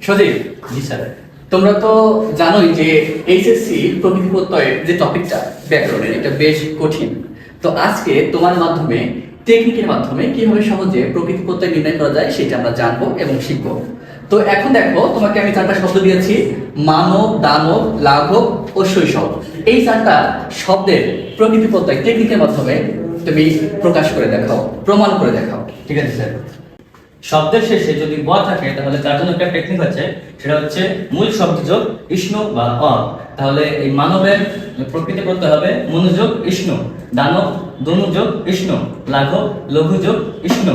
সজীব, জি sir. তোমরা তো জানোই যে এইচএসসি প্রকৃতি প্রত্যয়ের যে টপিকটা ব্যাকরণের, এটা বেশ কঠিন। তো আজকে তোমার মাধ্যমে, টেকনিকের মাধ্যমে কিভাবে সহজে প্রকৃতি প্রত্যয় নির্ণয় করা যায় সেটা আমরা জানবো এবং শিখবো। তো এখন দেখো, তোমাকে আমি 4টা শব্দ দিয়েছি: মানব, দানব, লাঘব ও শৈশব। এই 4টা শব্দের প্রকৃতি প্রত্যয় টেকনিকের মাধ্যমে তুমি প্রকাশ করে দেখাও, প্রমাণ করে দেখাও। ঠিক আছে স্যার। শব্দের শেষে যদি ব থাকে তাহলে তার জন্য একটা টেকনিক আছে, সেটা হচ্ছে মূল শব্দ যোগ ইষ্ণ বা অ। তাহলে এই মানবের প্রকৃতি করতে হবে মনোযোগ ইষ্ণ, দানব দনু যোগ ইষ্ণ, লাঘব লঘু যোগ ইষ্ণ,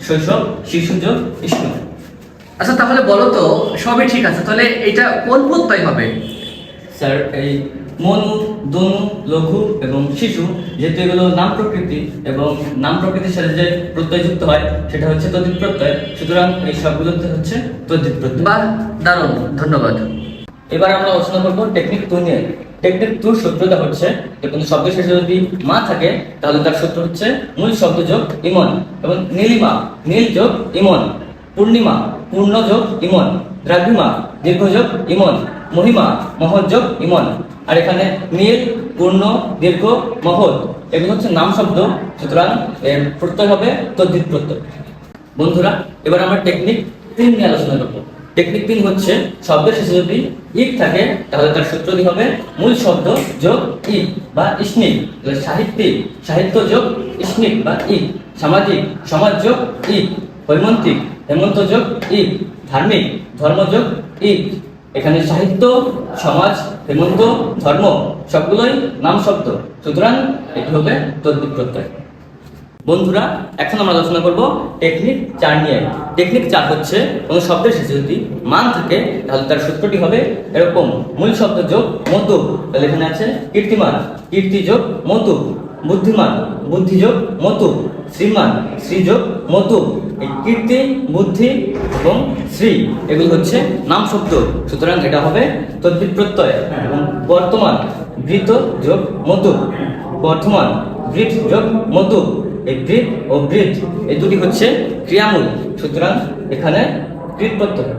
শৈশব শিশু যোগ ইষ্ণ। আচ্ছা, তাহলে বলো তো, সবই ঠিক আছে, তাহলে এটা কোন প্রত্যয় হবে? স্যার, এই মনু দনু লঘু এবং শিশু, যেহেতু এগুলো নাম প্রকৃতি এবং নাম প্রকৃতির সাথে যে প্রত্যয় যুক্ত হয় সেটা হচ্ছে তদ্ধিত প্রত্যয়, সুতরাং এই সবগুলোতে হচ্ছে তদ্ধিত প্রত্যয়। বাহ, দারুণ, ধন্যবাদ। এবার আমরা আলোচনা করবো টেকনিক 2 নিয়ে। টেকনিক 2 সূত্রটা হচ্ছে যে কোনো শব্দের শেষে যদি মা থাকে তাহলে তার সূত্র হচ্ছে মূল শব্দ যোগ ইমন, এবং নীলিমা নীল যোগ ইমন, পূর্ণিমা পূর্ণ যোগ ইমন, দ্রাঘিমা দীর্ঘ যোগ ইমন, মহিমা মহৎ যোগ ইমন। আর এখানে নীল পূর্ণ দীর্ঘ মহৎ এগুলো হচ্ছে নাম শব্দ, সুতরাং এর প্রত্যয় হবে তদ্ধিত প্রত্যয়। বন্ধুরা, এবার আমরা টেকনিক 3 নিয়ে আলোচনা করবো। টেকনিক 3 হচ্ছে শব্দের শেষে যদি ইক থাকে তাহলে তার সূত্রটি হবে মূল শব্দ যোগ ইক বা ইসনিক। সাহিত্যিক সাহিত্য যোগ ইসনিক বা ইক, সামাজিক সমাজ যোগ ইক, হৈমন্তিক হেমন্ত যোগ ইক, ধার্মিক ধর্ম যোগ ইক। এখানে সাহিত্য সমাজ হেমন্ত ধর্ম সবগুলোই নাম শব্দ, সুতরাং এটি হবে তদ্ধিত প্রত্যয়। বন্ধুরা, এখন আমরা আলোচনা করব টেকনিক 4 নিয়ে। টেকনিক 4 হচ্ছে কোনো শব্দের শেষে যদি মান থাকে তাহলে তার সূত্রটি হবে এরকম: মূল শব্দ যোগ মতু। তাহলে এখানে আছে কীর্তিমান, কীর্তি যোগ মতু, বুদ্ধিমান বুদ্ধি যোগ মতু, শ্রীমান শ্রী যোগ মতু। এই কীর্তি বুদ্ধি এবং শ্রী এগুলো হচ্ছে নাম শব্দ, সুতরাং এটা হবে তদ্ধিত প্রত্যয়। এবং বর্তমান বৃত যোগ মতু, বর্তমান বৃত যোগ মতু। এই বৃত ও বৃত এই দুটি হচ্ছে ক্রিয়ামূল, সুতরাং এখানে কৃত প্রত্যয়।